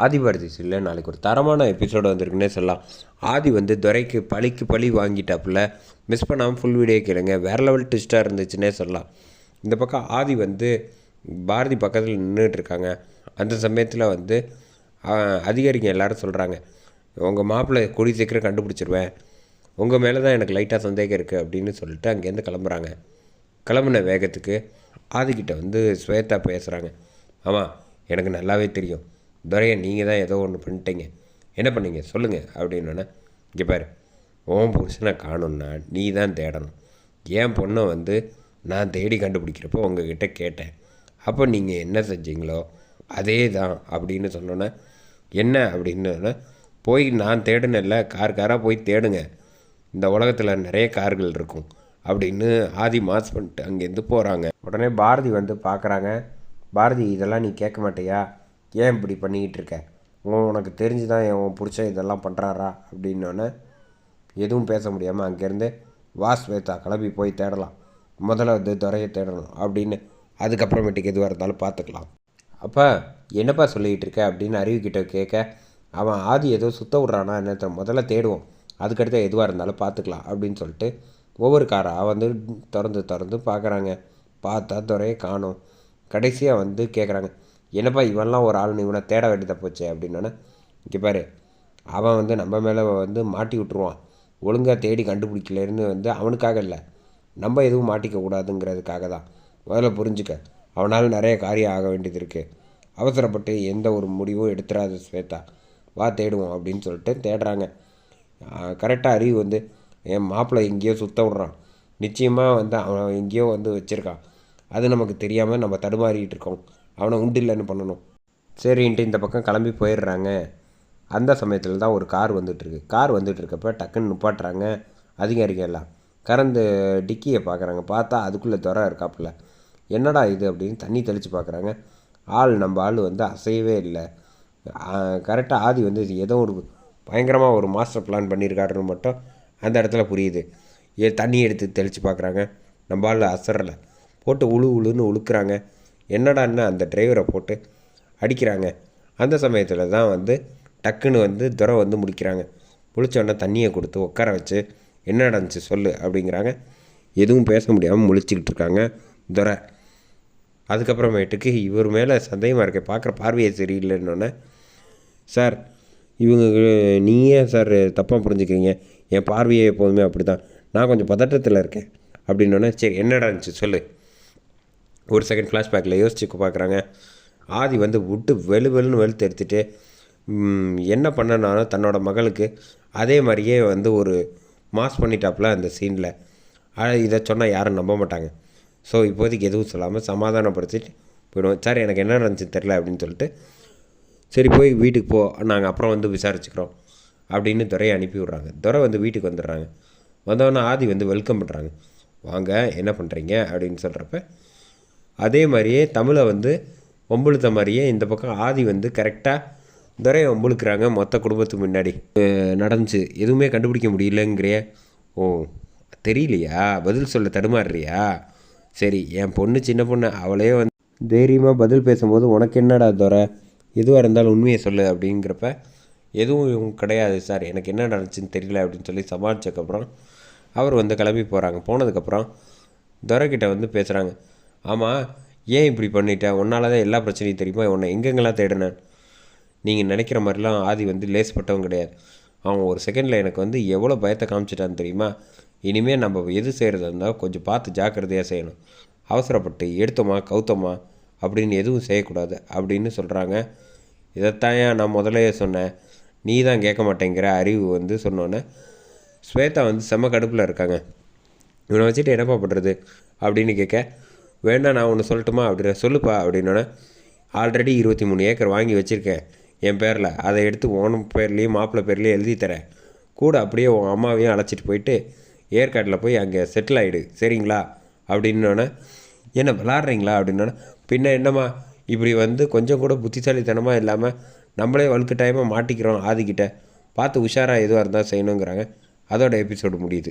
ஆதிபாரதி இல்லை நாளைக்கு ஒரு தரமான எபிசோடு வந்திருக்குன்னே சொல்லலாம். ஆதி வந்து துரைக்கு பழிக்கு பழி வாங்கிட்டாப்புல. மிஸ் பண்ணாமல் ஃபுல் வீடியோ கேளுங்க. வேறு லெவல் ட்விஸ்ட்டாக இருந்துச்சுன்னே சொல்லலாம். இந்த பக்கம் ஆதி வந்து பாரதி பக்கத்தில் நின்றுட்டுருக்காங்க. அந்த சமயத்தில் வந்து அதிகாரிங்க எல்லோரும் சொல்கிறாங்க, உங்கள் மாப்பிள்ளை கூடி சீக்கிரம் கண்டுபிடிச்சிருவேன், உங்கள் மேலே தான் எனக்கு லைட்டாக சந்தேகம் இருக்குது அப்படின்னு சொல்லிட்டு அங்கேருந்து கிளம்புறாங்க. கிளம்புன வேகத்துக்கு ஆதிக்கிட்ட வந்து ஸ்வேதா பேசுகிறாங்க. ஆமாம், எனக்கு நல்லாவே தெரியும், துரையை நீங்கள் தான் ஏதோ ஒன்று பண்ணிட்டீங்க, என்ன பண்ணீங்க சொல்லுங்கள் அப்படின்னோடனே, இங்கே பாரு, உன் புருஷனை காணுன்னா நீ தான் தேடணும். என் பொண்ணை வந்து நான் தேடி கண்டுபிடிக்கிறப்போ உங்ககிட்ட கேட்டேன், அப்போ நீங்கள் என்ன செஞ்சீங்களோ அதே தான் அப்படின்னு சொன்னோன்னே, என்ன அப்படின்னு, போய் நான் தேடினேன்ல, காராக போய் தேடுங்க, இந்த உலகத்தில் நிறைய கார்கள் இருக்கும் அப்படின்னு ஆதி மாஸ் பண்ணிட்டு அங்கேருந்து போகிறாங்க. உடனே பாரதி வந்து பார்க்குறாங்க. பாரதி, இதெல்லாம் நீ கேட்க மாட்டியா, ஏன் இப்படி பண்ணிக்கிட்டு இருக்க, உனக்கு தெரிஞ்சு தான் உன் பிடிச்ச இதெல்லாம் பண்ணுறாரா அப்படின்னோடனே எதுவும் பேச முடியாமல் அங்கேருந்து ஸ்வேதா கிளம்பி போய் தேடலாம், முதல்ல வந்து துரையை தேடணும் அப்படின்னு, அதுக்கப்புறமேட்டுக்கு எதுவாக இருந்தாலும் பார்த்துக்கலாம். அப்போ என்னப்பா சொல்லிக்கிட்டு இருக்க அப்படின்னு அருவிக்கிட்ட கேட்க, அவன் ஆதி ஏதோ சுத்த விட்றானா என்ன, முதல்ல தேடுவோம், அதுக்கடுத்து எதுவாக இருந்தாலும் பார்த்துக்கலாம் அப்படின்னு சொல்லிட்டு ஒவ்வொரு காராக வந்து திறந்து பார்க்குறாங்க. பார்த்தா துரையை காணும். கடைசியாக வந்து கேட்குறாங்க, என்னப்பா இவன்லாம் ஒரு ஆள், இவனை தேட வேண்டியதாக போச்சு அப்படின்னோடனே, இங்கே பாரு, அவன் வந்து நம்ம மேலே வந்து மாட்டி விட்டுருவான், ஒழுங்காக தேடி கண்டுபிடிக்கலன்னு வந்து அவனுக்காக இல்லை, நம்ம எதுவும் மாட்டிக்க கூடாதுங்கிறதுக்காக தான், முதல்ல புரிஞ்சுக்க, அவனால் நிறைய காரியம் ஆக வேண்டியது இருக்குது, அவசரப்பட்டு எந்த ஒரு முடிவும் எடுத்துடாது ஸ்வேதா, வா தேடுவோம் அப்படின்னு சொல்லிட்டு தேடுறாங்க. கரெக்டாக அறிவு வந்து, என் மாப்பிள்ளை எங்கேயோ சுத்த விட்றான், நிச்சயமாக வந்து அவன் எங்கேயோ வந்து வச்சுருக்கான், அது நமக்கு தெரியாமல் நம்ம தடுமாறிக்கிட்டு இருக்கோம், அவனை உண்டு இல்லைன்னு பண்ணணும். சரின்ட்டு இந்த பக்கம் கிளம்பி போயிடுறாங்க. அந்த சமயத்தில் தான் ஒரு கார் வந்துட்டுருக்கு. கார் வந்துட்டுருக்கப்ப டக்குன்னு நிப்பாட்டுறாங்க அதிகாரிகள் எல்லாம். கறந்து டிக்கியை பார்க்குறாங்க. பார்த்தா அதுக்குள்ளே துரை இருக்காப்புல. என்னடா இது அப்படின்னு தண்ணி தெளித்து பார்க்குறாங்க. நம்ம ஆள் வந்து அசையவே இல்லை. கரெக்டாக ஆதி வந்து ஏதோ ஒரு பயங்கரமாக ஒரு மாஸ்டர் பிளான் பண்ணியிருக்காருன்னு மட்டும் அந்த இடத்துல புரியுது. தண்ணி எடுத்து தெளித்து பார்க்குறாங்க. நம்ம ஆள் அசரலை. போட்டு உழுன்னு உழுக்கிறாங்க. என்னடான்னு அந்த டிரைவரை போட்டு அடிக்கிறாங்க. அந்த சமயத்தில் தான் வந்து டக்குன்னு வந்து துரை வந்து முடிக்கிறாங்க. முழிச்சோடனே தண்ணியை கொடுத்து உட்கார வச்சு, என்ன நடந்துச்சு சொல்லு அப்படிங்கிறாங்க. எதுவும் பேச முடியாமல் முழிச்சிக்கிட்டு இருக்காங்க துரை. அதுக்கப்புறமேட்டுக்கு இவர் மேலே சந்தேகமாக இருக்க, பார்க்குற பார்வையை சரியில்லைன்னொன்னே, சார் இவங்க நீயே சார் தப்பாக புரிஞ்சுக்கிறீங்க, என் பார்வையே எப்போதுமே அப்படி தான், நான் கொஞ்சம் பதட்டத்தில் இருக்கேன் அப்படின்னோடனே, சரி என்னடா இருந்துச்சு சொல்லு. ஒரு செகண்ட் ஃப்ளாஷ்பேக்கில் யோசிச்சு பார்க்குறாங்க. ஆதி வந்து விட்டு வெளுன்னு வெளுத்து எடுத்துகிட்டு என்ன பண்ணனாலும் தன்னோட மகளுக்கு அதே மாதிரியே வந்து ஒரு மாஸ் பண்ணிட்டாப்புல அந்த சீனில். இதை சொன்னால் யாரும் நம்ப மாட்டாங்க. ஸோ இப்போதைக்கு எதுவும் சொல்லாமல் சமாதானப்படுத்திட்டு போயிடுவோம். சார் எனக்கு என்ன நடந்துச்சுன்னு தெரில அப்படின்னு சொல்லிட்டு, சரி போய் வீட்டுக்கு போ, நாங்கள் அப்புறம் வந்து விசாரிச்சுக்கிறோம் அப்படின்னு துரையை அனுப்பி விட்றாங்க. துரை வந்து வீட்டுக்கு வந்துடுறாங்க. வந்தவொடனே ஆதி வந்து வெல்கம் பண்ணுறாங்க. வாங்க என்ன பண்ணுறீங்க அப்படின்னு சொல்கிறப்ப, அதே மாதிரியே தமிழை வந்து ஒம்புழுத்த மாதிரியே இந்த பக்கம் ஆதி வந்து கரெக்டாக துரையை ஒம்புழுக்கிறாங்க. மொத்த குடும்பத்துக்கு முன்னாடி நடந்துச்சு. எதுவுமே கண்டுபிடிக்க முடியலங்கிறிய, ஓ தெரியலையா, பதில் சொல்ல தடுமாறுறியா, சரி என் பொண்ணு சின்ன பொண்ணு, அவளே வந்து தைரியமாக பதில் பேசும்போது உனக்கு என்னடா துரை, எதுவாக இருந்தாலும் உண்மையை சொல்லு அப்படிங்கிறப்ப, எதுவும் கிடையாது சார், எனக்கு என்ன நடந்துச்சுன்னு தெரியல அப்படின்னு சொல்லி சமாளித்ததுக்கப்புறம் அவர் வந்து கிளம்பி போகிறாங்க. போனதுக்கப்புறம் துரைக்கிட்ட வந்து பேசுகிறாங்க. ஆமாம், ஏன் இப்படி பண்ணிட்டேன், உன்னால தான் எல்லா பிரச்சனையும் தெரியுமா, உன்னை எங்கெங்கெல்லாம் தேடினேன், நீங்கள் நினைக்கிற மாதிரிலாம் ஆதி வந்து லேஸ்பட்டவன் கிடையாது. அவன் ஒரு செகண்டில் எனக்கு வந்து எவ்வளோ பயத்தை காமிச்சிட்டான்னு தெரியுமா, இனிமேல் நம்ம எது செய்கிறதா இருந்தால் கொஞ்சம் பார்த்து ஜாக்கிரதையாக செய்யணும், அவசரப்பட்டு எடுத்தோமா கவுத்தோமா அப்படின்னு எதுவும் செய்யக்கூடாது அப்படின்னு சொல்கிறாங்க. இதைத்தான் நான் முதலையே சொன்னேன், நீ தான் கேட்க மாட்டேங்கிற அறிவு வந்து சொன்னோன்னே ஸ்வேதா வந்து செம்ம கடுப்பில் இருக்காங்க. இவனை வச்சுட்டு என்னப்பா பண்ணுறது அப்படின்னு கேட்க, வேண்டாம் நான் ஒன்று சொல்லட்டுமா அப்படின்னு, சொல்லுப்பா அப்படின்னோடனே, ஆல்ரெடி 23 ஏக்கர் வாங்கி வச்சுருக்கேன் என் பேரில், அதை எடுத்து உன் பேர்லேயும் மாப்பிள்ளை பேர்லேயும் எழுதி தரேன், கூட அப்படியே உன் அம்மாவையும் அழைச்சிட்டு போயிட்டு ஏற்காட்டில் போய் அங்கே செட்டில் ஆகிடு சரிங்களா அப்படின்னோடனே, என்ன விளாட்றீங்களா அப்படின்னோடனே, பின்ன என்னம்மா இப்படி வந்து கொஞ்சம் கூட புத்திசாலித்தனமாக இல்லாமல் நம்மளே வலுக்கட்டாயமாக மாட்டிக்கிறோம், ஆதிக்கிட்ட பார்த்து உஷாராக எதுவாக இருந்தால் செய்யணுங்கிறாங்க. அதோட எபிசோடு முடியுது.